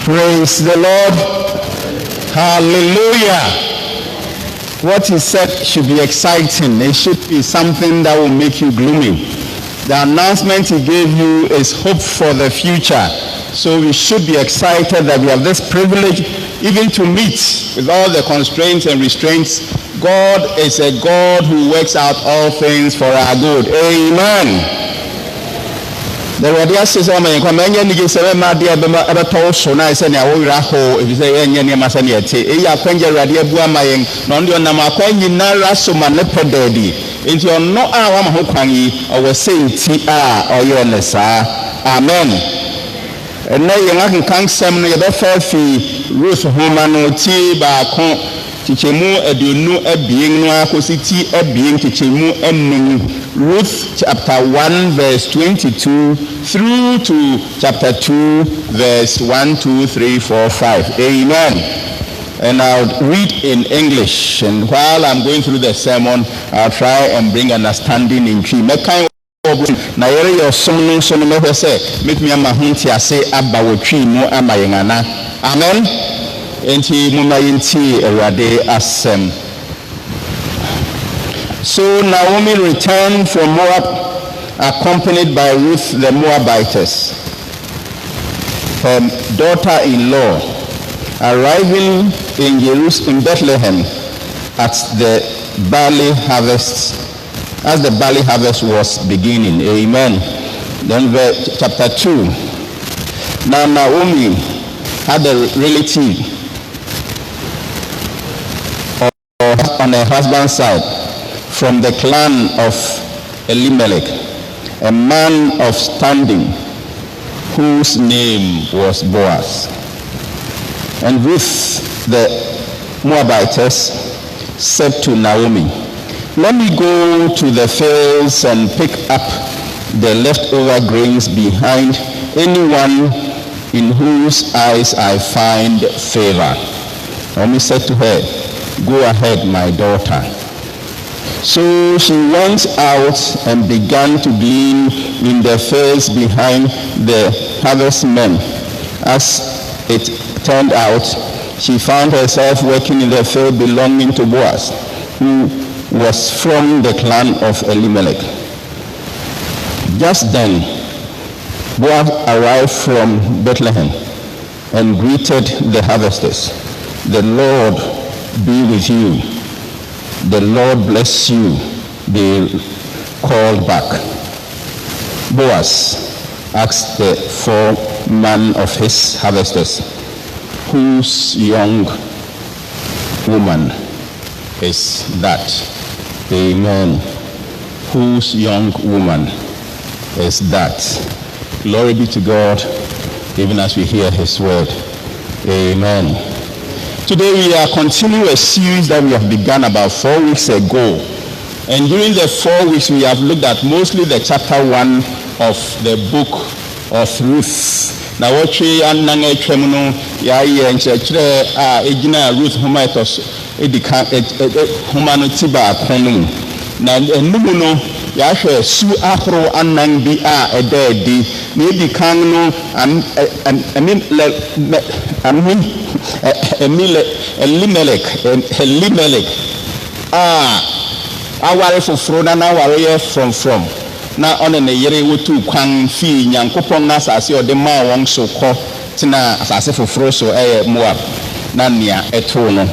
Praise the Lord. Hallelujah. What he said should be exciting. It should be something that will make you gloomy. The announcement he gave you is hope for the future. So we should be excited that we have this privilege even to meet with all the constraints and restraints. God is a God who works out all things for our good. Amen. The Radia says, "Oh my God, many niggas say, my dear, about also nice and I will raho if you say any masaniate. Eya Penja Radia Buamaying, non your Namakwangi Nara Sumanepededi. Into your no hour Hokwangi, or was saying T.R. or your Nessa. Amen. And now you can some of the Fafi, Ruth Homano, T. Bakon, Tichemu, Edunu, a being no cosity, a being Tichemu, and Ruth chapter 1 verse 22 through to chapter 2 verse 1, 2, 3, 4, 5. Amen. And I'll read in English, and while I'm going through the sermon, I'll try and bring understanding in Cree. Na yere your son so no me say make me ama hunti ase aba wotwi mu ama yengana. Amen. Enti muma yinti Awurade asem. So Naomi returned from Moab, accompanied by Ruth the Moabitess, her daughter-in-law, arriving in Jerusalem, Bethlehem, at the barley harvest, as the barley harvest was beginning. Amen. Then chapter 2. Now Naomi had a relative on her husband's side, from the clan of Elimelech, a man of standing, whose name was Boaz. And Ruth the Moabitess said to Naomi, "Let me go to the fields and pick up the leftover grains behind anyone in whose eyes I find favor." Naomi said to her, "Go ahead, my daughter." So she went out and began to glean in the fields behind the harvestmen. As it turned out, she found herself working in the field belonging to Boaz, who was from the clan of Elimelech. Just then, Boaz arrived from Bethlehem and greeted the harvesters. "The Lord be with you. The Lord bless you," they called back. Boaz asked the foreman of his harvesters, "Whose young woman is that?" Amen. Whose young woman is that? Glory be to God, even as we hear his word. Amen. Today we are continuing a series that we have begun about 4 weeks ago. And during the 4 weeks we have looked at mostly the chapter 1 of the book of Ruth. Now what we are now no ya nkyerɛkyerɛ a egina Ruth homaitos edika humanity ba kono. Na enum no ya hwɛ su ahoro anan bi a ɛda adi. Na edikan no Elimelech aware foforo na aware yɛ from na ɔne ne yere wotu kwan fi Nyankopɔn na asase ɔde ma wɔn so kɔ tena asase foforo so ɛyɛ Moab na nea ɛto no.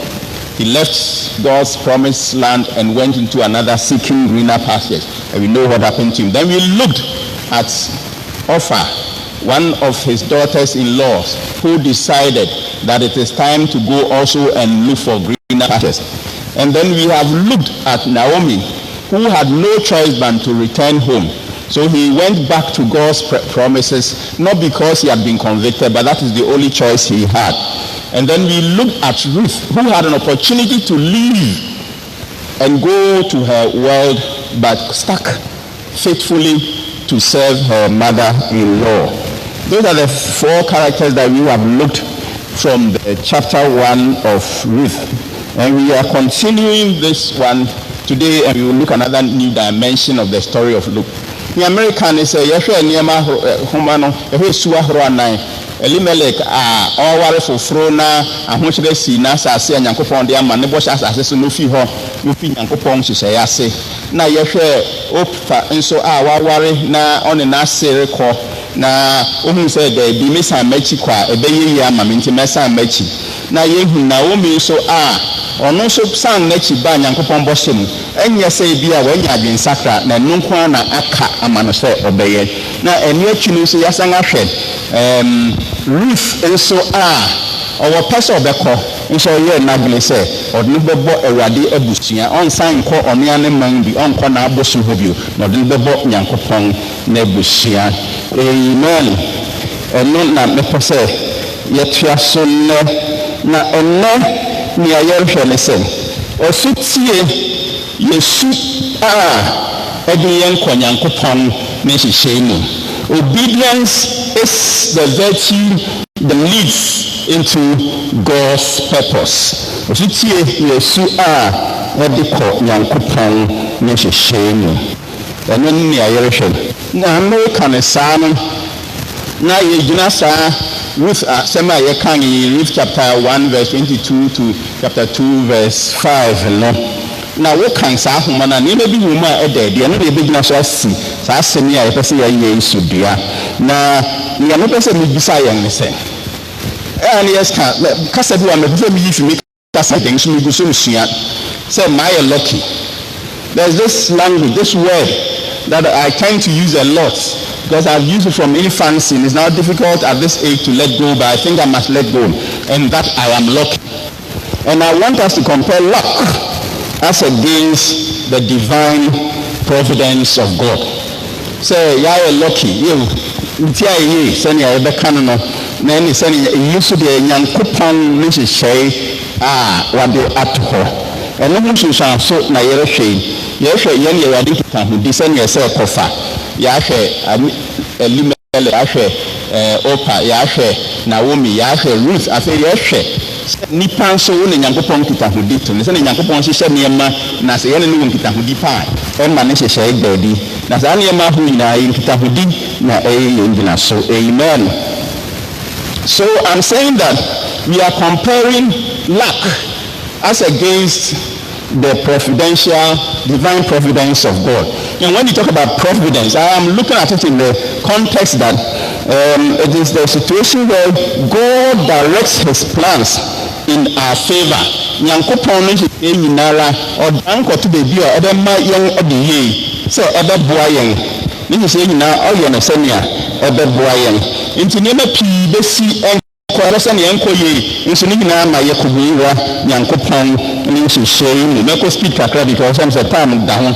He left God's promised land and went into another seeking greener pastures, and we know what happened to him. Then we looked at Orpah, one of his daughters-in-laws, who decided that it is time to go also and look for greener pastures. And then we have looked at Naomi, who had no choice but to return home. So he went back to God's promises, not because he had been convicted, but that is the only choice he had. And then we looked at Ruth, who had an opportunity to leave and go to her world, but stuck faithfully to serve her mother-in-law. Those are the 4 characters that we have looked from the chapter 1 of Ruth. And we are continuing this one Today, we will look at another new dimension of the story of Luke. The American is a Yeshua Niema Humano, a Hesua Hroanai, Elimelech, our for Frona, and which they see Nasa say and Yankopon, the Amanebos as a Nufi Ho, Nufi Yankopon, she say, I say, na Yeshua, Opa, and so our worry na on a Nasa call. Na ohun said there be Miss Mechi kwa ebeye ya maminti mesa mechi na yehu Naomi so ono so san nechi ba Nyankopon boshe mu enye say bia wanya adwensakra na nunkwa na aka amano se obeye na eni atwinu so yasan ahwe Ruth enso owo pese obekọ nso ye nagle se odne bebo awurade abusua onsan kọ onea ne man bi onkọ na abosu ho bio na odne bebo Nyankopon na abusua. Amen. Eno na mepose yetua so na eno ni ayerhwe ne se osutie Yesu edi yenkọ Nyankopon ne hihye mu. Obedience is the virtue that leads into God's purpose. Osutie Yesu edi kọ Nyankopon ne hihye mu. Eno ni ayerhwe na American Sam na yegina sa Ruth sema ye kan Ruth chapter 1 verse 22 to chapter 2 verse 5 no na wo kan sa homa na ne bi wo ma edede no be gina so asi sa asemi a ye pese ye Yesu dia na ye no pese mi bisa ye ne se and yes ka kasa bi wa me pese mi yifi mi kasa den so mi go so sua say my lucky. There's this language, this word that I tend to use a lot because I've used it from infancy. It's now difficult at this age to let go, but I think I must let go, and that I am lucky. And I want us to compare luck as against the divine providence of God. Say, you are lucky. You send your becano. Then send you to the young coupon, Mrs. Shay, what they at her. And no one should so na yere shame. Yes, yen ye wadi kita hu disen ye se kofa. Ya hwe Elimele ya hwe Opa ya hwe Naomi ya hwe Ruth afi ye hwe nipa so wo ne Nyankopon kita hu di to ne se ne Nyankopon hye niema na se ye ne wo kita hu di pa e ma ne hye gbadi na sa niema hu ina ye kita hu di na ye ngina so. Amen. So I'm saying that we are comparing luck as against the providential, divine providence of God. And when you talk about providence, I am looking at it in the context that it is the situation where God directs his plans in our favor. Nyankopon no hye nyinara odanko to be bio edema yen ediye so ebeboa yen ne hye nyina oye no senia ebeboa yen nti nema pii besi Korasa ni enko ye nso ni nyina ma ye kubuwa Nyankopon ni nhyehyɛ mu meko speak kakra because I'm say time da ho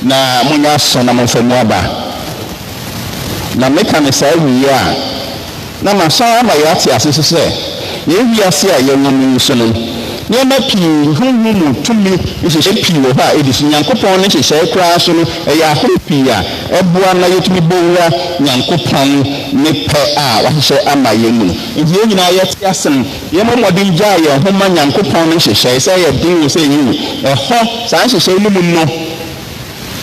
na munya so na momfamu aba na meka ne sai wi a na ma so ama ya ate asese sɛ ye wi ase a ye nwomu so no ne ma pii humu tumi nhyehyɛ pii wo ha edi so Nyankopon ne nhyehyɛ kra so no ɛyɛ ahoro pii a ɛboa na yetumi bowura Nyankopon ne pɛ a wahyehyɛ ama ye mu nti ye nyina ye te asem ye momodin gya ye homa Nyankopon ne nhyehyɛ sɛ ye din wo sɛ yi ɛhɔ saa nhyehyɛ no mu no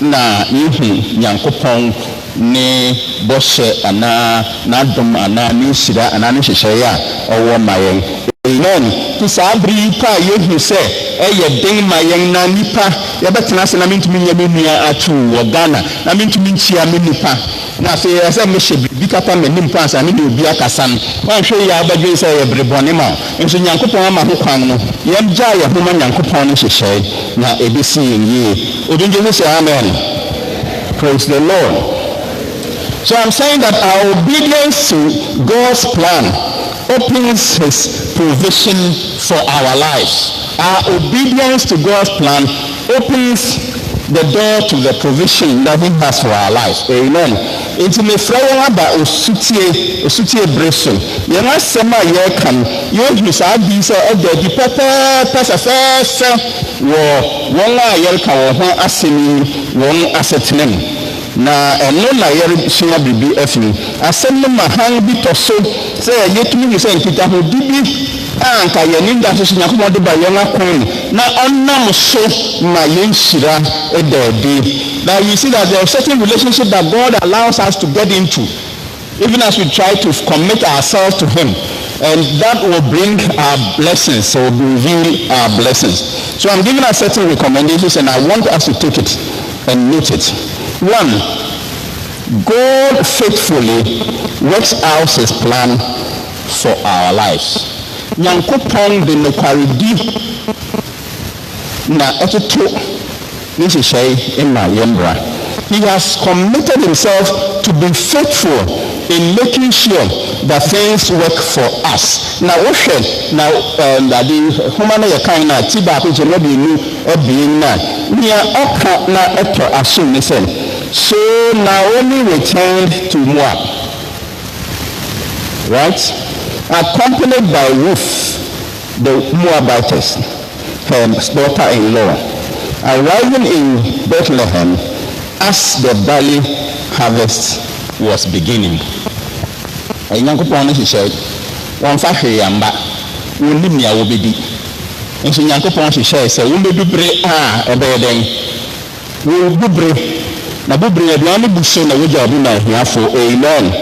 na yehu Nyankopon ne bɔhyɛ ana na dom ana ne hyira ana ne nhyehyɛ a ɔwɔ ma yɛn. Amen. To sabri pa yehu se eye den ma yen na nipa ye betena se na mentumi nya menua atu wo Ghana na mentumi nchia me nipa na se ese me hye bi kapa me nim pa sa me de obi akasa no wan hwe ya abadwe se ye brebone ma enso Nyankopon ama ho kwan no ye gya ye ho ma Nyankopon no hyehyɛ na ebesi yie odunje se amen. Praise the Lord. So I'm saying that our obedience to God's plan opens his provision for our lives. Our obedience to God's plan opens the door to the provision that he has for our lives. Amen. Into me frawa ba osutie breso. Ye na sema ye kan ye hu sa bi so e de papa wo won a ye ka wo ho asemi won asetenem. na ɛno na yɛresua biribi afiri asɛm no ma han bi tɔ so sɛ yɛtumi hu sɛ nkitahodi bi a nka yɛnim da so Nyankopɔn de ba yɛn akɔn na ɔnam so ma yɛnhyira ɛdaadi. Now you see that there are certain relationships that God allows us to get into, even as we try to commit ourselves to Him, and that will bring our blessings, so will reveal our blessings. So I'm giving us certain recommendations, and I want us to take it and note it. 1, God faithfully works out His plan for our lives. Nyankopɔn de nokwaredi na ɛtoto ne nhyehyɛe ma yɛmbra. He has committed himself to be faithful in making sure that things work for us. Now, wohwɛ na the homa no yɛ kan na ti baako kyɛ na bienu abien na nea ɔka na ɛtɔ aso ne sɛ, so Naomi returned to Moab, right, accompanied by Ruth the Moabitess, her daughter-in-law, arriving in Bethlehem as the barley harvest was beginning. Nyankopɔn no hyehyɛ wɔmfa hwee amba wɔnim nea wɔbɛdi nso Nyankopɔn hyehyɛ sɛ wɔbɛdu bere a ɛbɛyɛ dɛn wɔbu bere na bubere aduane bu so na wɔgya ɔbi na ahiafo. Amen.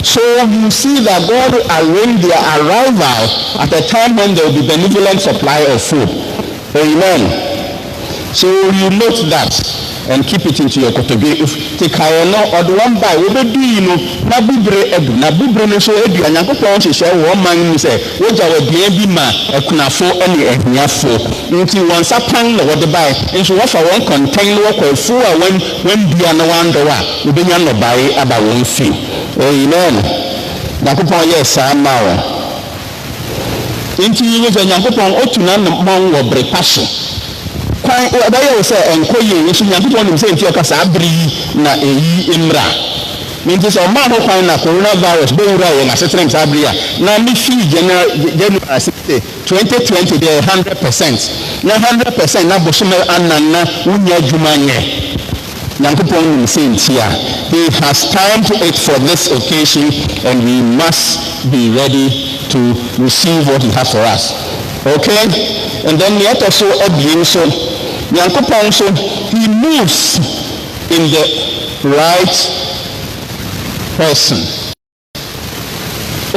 So you see that God arranged their arrival at a time when there will be benevolent supply of food. Amen. So you note that and keep it into your kotobe. If take no or the one by we do you know na bubere edu na bubere no so edu Nyankopɔn hyehyɛ wɔ man mu sɛ wogya wɔ bia bi ma akunafo ne ahiafo nti wɔn sapan na wɔde bae nso wɔfa wɔn kɔntɛn no wɔkɔ afu a wɔn bia na wɔandɔ a wobɛnya nnɔbae aba wɔn fi. Amen. Nyankopɔn yɛ saa ma wɔn nti yi sɛ Nyankopɔn otu na mmɔn wɔ bere pa so kwan ɛbɛyɛ wo sɛ ɛnkɔ yie nso Nyankopɔn nim sɛ nti ɔka saa bere yi na ɛyi mmra nti sɛ ɔmaa ho kwan na coronavirus bɛwura yɛ na asetere saa bere a na mefii January 2020 deɛ 100% na 100% na bosome anan na wonya adwuma nyɛ Nyankopɔn nim sɛ nti a He has timed it for this occasion and we must be ready to receive what He has for us. Okay? And then the other so abuse so Nyankopɔn so He moves in the right person.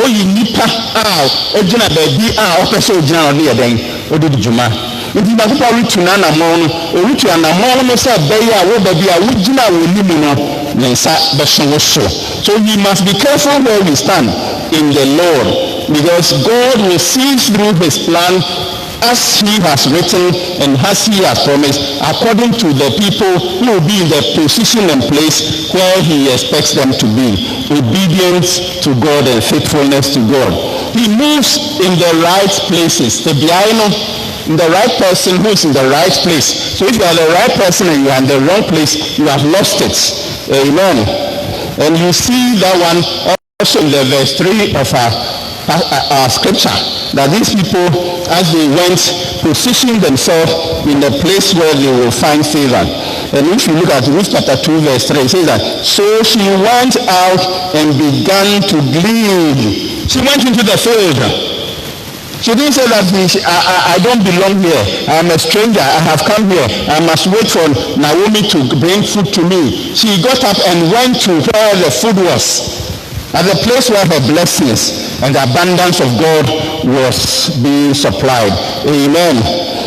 Oyi nipa a ogyina baabi a ɔpɛ sɛ ogyina ɔde yɛ dɛn ɔde di dwuma. Nti Nyankopɔn retu n'anammɔn no ɔretu anammɔn no sɛ bɛyɛ a wo baabi a wogyina wɔ nimu no ne nsa bɛso wo so. So we must be careful where we stand in the Lord, because God will see through His plan as He has written and as He has promised, according to the people who will be in the position and place where He expects them to be. Obedience to God and faithfulness to God. He moves in the right places. In the right person who is in the right place. So if you are the right person and you are in the wrong place, you have lost it. Amen. And you see that one also in the verse 3 of our scripture, that these people, as they went, positioned themselves in the place where they will find favor. And if you look at Ruth chapter 2 verse 3, it says that, so she went out and began to glean. She went into the field. She didn't say that I don't belong here. I am a stranger. I have come here. I must wait for Naomi to bring food to me. She got up and went to where the food was, at the place where her blessings and the abundance of God was being supplied. Amen.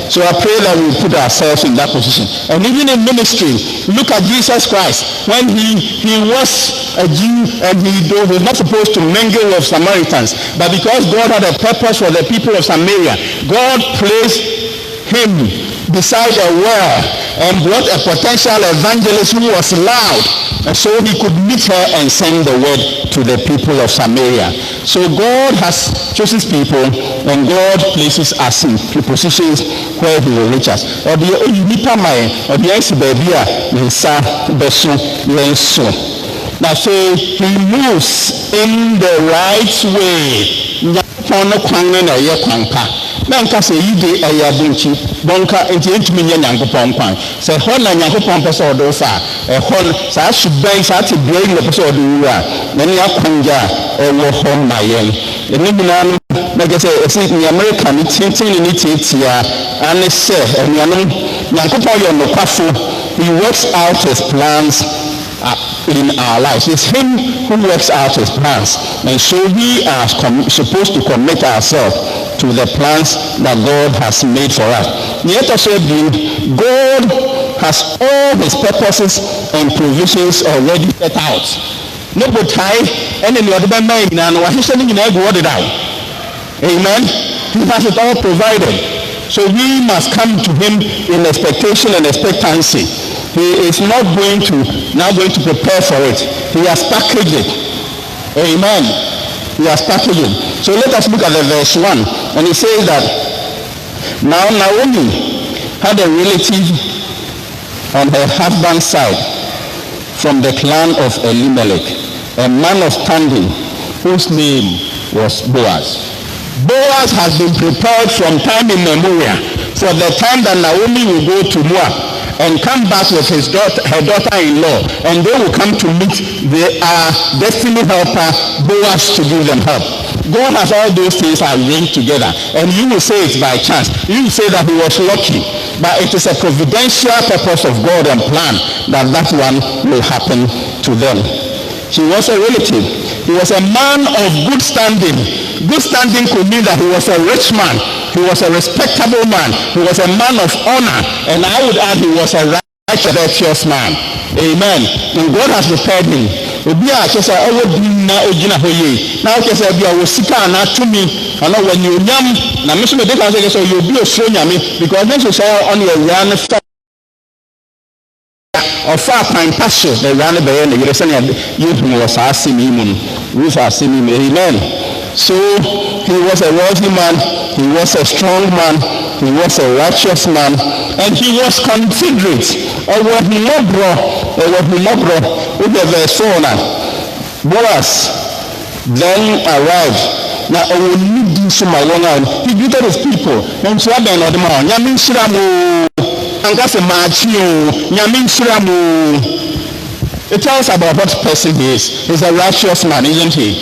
So I pray that we put ourselves in that position. And even in ministry, look at Jesus Christ. When he was a Jew and he was not supposed to mingle with Samaritans, but because God had a purpose for the people of Samaria, God placed him beside a well and brought a potential evangelist who was loud, and so he could meet her and send the word to the people of Samaria. So God has chosen people and God places us in positions where He will reach us. Or the unipa mai or the answer baby nsa beso yenso. Now so He moves in the right way. na nka sɛ yi de ɛyɛ abonchi bɔnka nti ntumi nyɛ nyankopɔn kwan sɛ hɔ na nyankopɔn pɛ sɛ ɔde wo fa ɛhɔ no saa suban saa te bea yi na pɛ sɛ ɔde wo a na ne akwangya a ɛwɔ hɔ ma yɛn ɛne nyinaa no na gɛ sɛ ɛsɛ ne America ne tenten ne tietia ane sɛ anuanom nyankopɔn yɛ nokwafo. He works out his plans in our lives. It's him who works out his plans, and so we are supposed to commit ourselves to the plans that God has made for us. Yet also, God has all his purposes and provisions already set out. No but and in the other mind, and what he's saying in every word down. Amen. He has it all provided. So we must come to him in expectation and expectancy. He is not going to prepare for it. He has packaged it. Amen. He has packaged it. So let us look at the verse 1. And it says that now Naomi had a relative on her husband's side from the clan of Elimelech, a man of standing whose name was Boaz. Boaz has been prepared from time immemorial for the time that Naomi will go to Moab and come back with her daughter-in-law, and they will come to meet their destiny helper Boaz to give them help. God has all those things arranged together, and you will say it's by chance. You will say that he was lucky, but it is a providential purpose of God and plan that one will happen to them. He was a relative. He was a man of good standing. Good standing could mean that he was a rich man. He was a respectable man. He was a man of honor. And I would add he was a righteous man. Amen. And God has prepared him. Obi a kyesa ewo din na ogina hɔ yie. Na o kyesa bi a wo sika na tumi. Ana when you nyam na me so me dey kan say so you be ofro nyame because this is all on your run of far time passion the run be na yere sɛ na you was asemi mu. Ruth asemi mu. Amen. So he was a wealthy man, he was a strong man, he was a righteous man, and he was considerate. With the verse 4 now, Boaz then arrived. Now, he greeted his people. And so it tells about what person he is. He's a righteous man, isn't he?